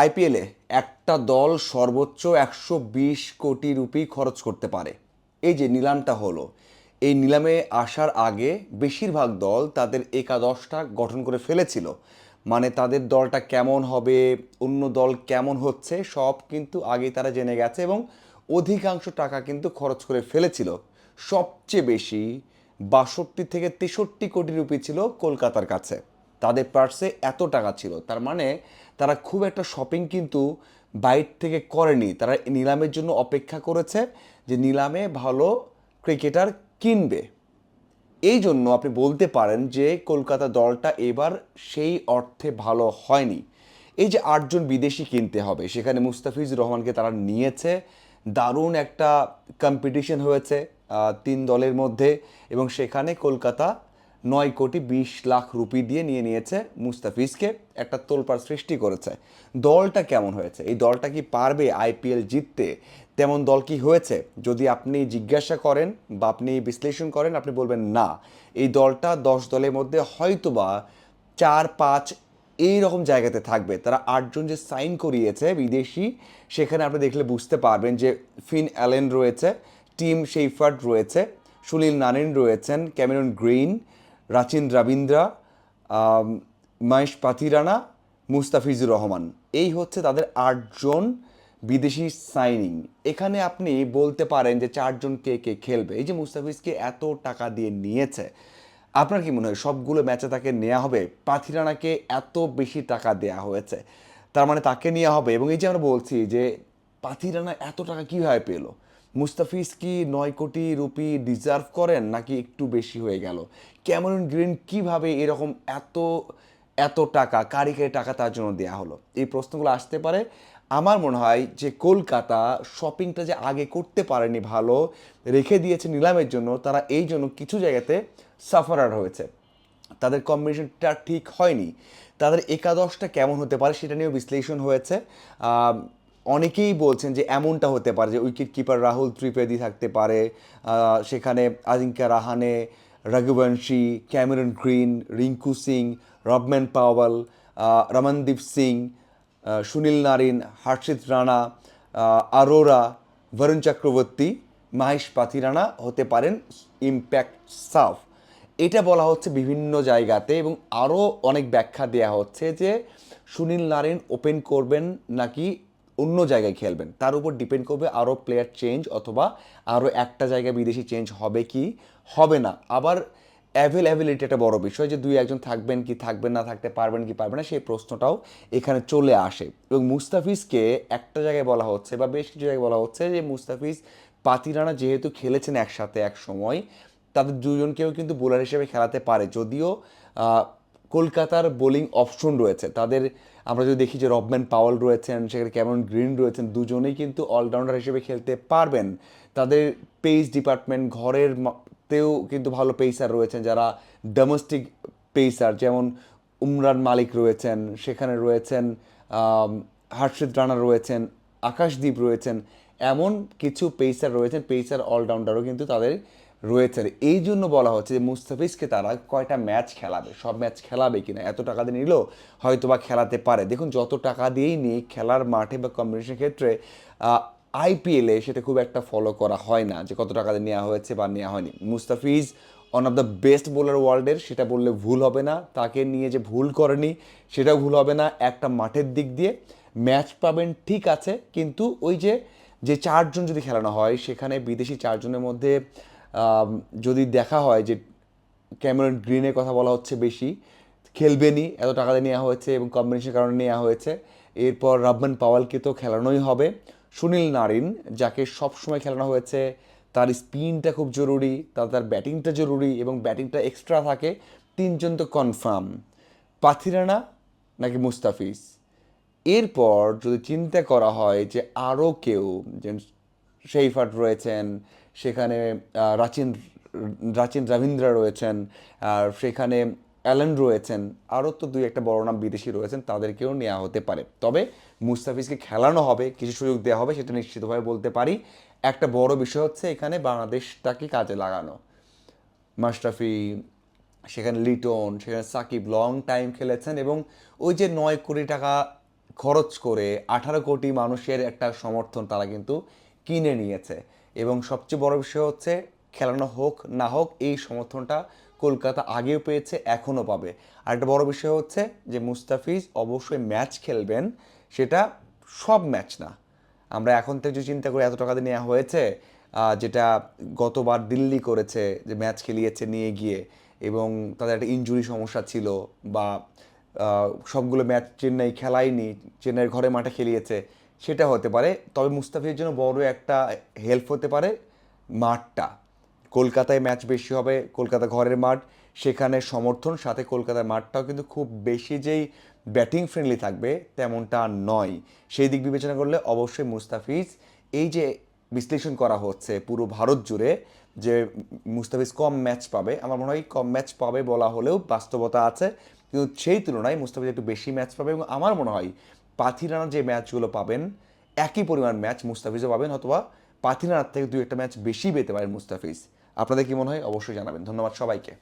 আইপিএলে একটা দল সর্বোচ্চ 120 কোটি রুপি খরচ করতে পারে। এই যে নিলামটা হলো, এই নিলামে আসার আগে বেশিরভাগ দল তাদের একাদশটা গঠন করে ফেলেছিল। মানে তাদের দলটা কেমন হবে, অন্য দল কেমন হচ্ছে, সব কিন্তু আগেই তারা জেনে গেছে এবং অধিকাংশ টাকা কিন্তু খরচ করে ফেলেছিল। সবচেয়ে বেশি 62 থেকে 63 কোটি রুপি ছিল কলকাতার কাছে। তাদের পার্সে এত টাকা ছিল, তার মানে তারা খুব একটা শপিং কিন্তু বাইরে থেকে করেনি। তারা নিলামের জন্য অপেক্ষা করেছে যে নিলামে ভালো ক্রিকেটার কিনবে। এই জন্য আপনি বলতে পারেন যে কলকাতা দলটা এবার সেই অর্থে ভালো হয়নি। এই যে 8জন বিদেশি কিনতে হবে, সেখানে মুস্তাফিজুর রহমানকে তারা নিয়েছে। দারুণ একটা কম্পিটিশন হয়েছে 3 দলের মধ্যে, এবং সেখানে কলকাতা 9 কোটি 20 লাখ রুপি দিয়ে নিয়েছে মুস্তাফিজকে। একটা তোলপাড় সৃষ্টি করেছে। দলটা কেমন হয়েছে, এই দলটা কি পারবে আইপিএল জিততে, তেমন দল কি হয়েছে? যদি আপনি জিজ্ঞাসা করেন বা আপনি বিশ্লেষণ করেন, আপনি বলবেন না, এই দলটা 10 দলের মধ্যে হয়তোবা 4-5 এই রকম জায়গাতে থাকবে। তারা 8জন যে সাইন করিয়েছে বিদেশি, সেখানে আপনি দেখলে বুঝতে পারবেন যে ফিন অ্যালেন রয়েছে, টিম শেফার্ড রয়েছে, সুনীল নারিন রয়েছেন, ক্যামেরন গ্রিন, রাচিন রবীন্দ্রা, মহেশ পাথিরানা, মুস্তাফিজুর রহমান। এই হচ্ছে তাদের 8জন বিদেশি সাইনিং। এখানে আপনি বলতে পারেন যে 4জন কে কে খেলবে। এই যে মুস্তাফিজকে এত টাকা দিয়ে নিয়েছে, আপনার কি মনে হয় সবগুলো ম্যাচে তাকে নেওয়া হবে? পাথিরানাকে এত বেশি টাকা দেয়া হয়েছে, তার মানে তাকে নেওয়া হবে। এবং এই যে আমরা বলছি যে পাথিরানা এত টাকা কীভাবে পেলো, মুস্তাফিজ কি 9 কোটি রুপি ডিজার্ভ করেন নাকি একটু বেশি হয়ে গেল? ক্যামেরন গ্রিন কিভাবে এরকম এত এত টাকা, কারি কারি টাকা তার জন্য দেওয়া হলো? এই প্রশ্নগুলো আসতে পারে। আমার মনে হয় যে কলকাতা শপিংটা যে আগে করতে পারেনি ভালো, রেখে দিয়েছে নিলামের জন্য, তারা এই জন্য কিছু জায়গাতে সাফারার হয়েছে। তাদের কম্বিনেশনটা ঠিক হয়নি। তাদের একাদশটা কেমন হতে পারে সেটা নিয়েও বিশ্লেষণ হয়েছে। অনেকেই বলছেন যে এমনটা হতে পারে যে উইকেট কিপার রাহুল ত্রিবেদী থাকতে পারে, সেখানে Ajinkya Rahane, Raghuvanshi, Cameron Green, Rinku Singh, Rovman Powell, Ramandeep Singh, Sunil Narine, Harshit Rana, Arora, Varun Chakravarthy, Mahesh Pathirana হতে পারেন ইম্প্যাক্ট সাফ। এটা বলা হচ্ছে বিভিন্ন জায়গাতে, এবং আরও অনেক ব্যাখ্যা দেওয়া হচ্ছে যে সুনীল নারিন ওপেন করবেন নাকি অন্য জায়গায় খেলবেন, তার উপর ডিপেন্ড করবে আরও প্লেয়ার চেঞ্জ, অথবা আরও একটা জায়গায় বিদেশি চেঞ্জ হবে কি হবে না। আবার অ্যাভেলেবিলিটি একটা বড় বিষয়, যে 2-1 থাকবেন কি থাকবেন না, থাকতে পারবেন কি পারবেন না, সেই প্রশ্নটাও এখানে চলে আসে। এবং মুস্তাফিজকে একটা জায়গায় বলা হচ্ছে বা বেশ কিছু জায়গায় বলা হচ্ছে যে মুস্তাফিজ পাতিরানা যেহেতু খেলেছেন একসাথে এক সময়, তাদের দুজনকেও কিন্তু বোলার হিসেবে খেলাতে পারে। যদিও কলকাতার বোলিং অপশন রয়েছে তাদের, আমরা যদি দেখি যে রবম্যান পাওয়াল রয়েছেন, সেখানে ক্যামেরন গ্রিন রয়েছেন, দুজনেই কিন্তু অলরাউন্ডার হিসেবে খেলতে পারবেন। তাদের পেস ডিপার্টমেন্ট ঘরের তেও কিন্তু ভালো পেসার রয়েছেন, যারা ডোমেস্টিক পেসার, যেমন উমরান মালিক রয়েছেন, সেখানে রয়েছেন হর্ষিত রানা রয়েছেন, আকাশদীপ রয়েছেন। এমন কিছু পেসার রয়েছেন, পেসার অলরাউন্ডারও কিন্তু তাদের রয়েছে। এই জন্য বলা হচ্ছে যে মুস্তাফিজকে তারা কয়টা ম্যাচ খেলাবে, সব ম্যাচ খেলাবে কিনা, এত টাকা দিয়ে নিলেও হয়তো বা খেলাতে পারে। দেখুন, যত টাকা দিয়েই নিই খেলার মাঠে বা কম্বিনেশন ক্ষেত্রে আইপিএলে সেটা খুব একটা ফলো করা হয় না যে কত টাকা দিয়ে নেওয়া হয়েছে বা নেওয়া হয়নি। Mustafiz one of the best bowler ওয়ার্ল্ডের, সেটা বললে ভুল হবে না। তাকে নিয়ে যে ভুল করেনি সেটাও ভুল হবে না। একটা মাঠের দিক দিয়ে ম্যাচ পাবেন ঠিক আছে, কিন্তু ওই যে যে 4জন যদি খেলানো হয়, সেখানে বিদেশি 4জনের মধ্যে যদি দেখা হয় যে ক্যামেরন গ্রিনের কথা বলা হচ্ছে বেশি খেলবেনি, এত টাকা দিয়ে নেওয়া হয়েছে এবং কম্বিনেশনের কারণে নেওয়া হয়েছে। এরপর রবম্যান পাওয়ালকে তো খেলানোই হবে। সুনীল নারিন, যাকে সবসময় খেলানো হয়েছে, তার স্পিনটা খুব জরুরি, তার ব্যাটিংটা জরুরি এবং ব্যাটিংটা এক্সট্রা থাকে। 3জন তো কনফার্ম। পাথিরানা নাকি মুস্তাফিজ? এরপর যদি চিন্তা করা হয় যে আরও কেউ, যে শেইফার্ট রয়েছেন, সেখানে রাচিন রাচিন রবীন্দ্রা রয়েছেন, আর সেখানে অ্যালেন রয়েছেন, আরও তো 2-1 বড় নাম বিদেশি রয়েছেন, তাদেরকেও নেওয়া হতে পারে। তবে মুস্তাফিজকে খেলানো হবে, কিছু সুযোগ দেওয়া হবে, সেটা নিশ্চিতভাবে বলতে পারি। একটা বড় বিষয় হচ্ছে এখানে বাংলাদেশটাকে কাজে লাগানো। মাশরাফি, সেখানে লিটন, সেখানে সাকিব লং টাইম খেলেছেন, এবং ওই যে 9 কোটি টাকা খরচ করে 18 কোটি মানুষের একটা সমর্থন তারা কিন্তু কিনে নিয়েছে। এবং সবচেয়ে বড় বিষয় হচ্ছে খেলানো হোক না হোক এই সমর্থনটা কলকাতা আগেও পেয়েছে, এখনও পাবে। আর একটা বড় বিষয় হচ্ছে যে মুস্তাফিজ অবশ্যই ম্যাচ খেলবেন, সেটা সব ম্যাচ না। আমরা এখন থেকে যদি চিন্তা করি এত টাকা দিয়ে নেওয়া হয়েছে, যেটা গতবার দিল্লি করেছে যে ম্যাচ খেলিয়েছে নিয়ে গিয়ে, এবং তাদের একটা ইনজুরি সমস্যা ছিল, বা সবগুলো ম্যাচ চেন্নাই খেলায়নি, চেন্নাইয়ের ঘরে মাঠে খেলিয়েছে, সেটা হতে পারে। তবে মুস্তাফিজের জন্য বড় একটা হেল্প হতে পারে মাঠটা। কলকাতায় ম্যাচ বেশি হবে, কলকাতা ঘরের মাঠ, সেখানে সমর্থন, সাথে কলকাতার মাঠটাও কিন্তু খুব বেশি যেই ব্যাটিং ফ্রেন্ডলি থাকবে তেমনটা নয়। সেই দিক বিবেচনা করলে অবশ্যই মুস্তাফিজ, এই যে বিশ্লেষণ করা হচ্ছে পুরো ভারত জুড়ে যে মুস্তাফিজ কম ম্যাচ পাবে, আমার মনে হয় কম ম্যাচ পাবে বলা হলেও বাস্তবতা আছে, কিন্তু সেই তুলনায় মুস্তাফিজ একটু বেশি ম্যাচ পাবে। এবং আমার মনে হয় পাথিরানা যে ম্যাচগুলো পাবেন একই পরিমাণ ম্যাচ মুস্তাফিজও পাবেন, অথবা পাথিরানার থেকে 2-1 ম্যাচ বেশি পেতে পারেন মুস্তাফিজ। আপনাদের কি মনে হয় অবশ্যই জানাবেন। ধন্যবাদ সবাইকে।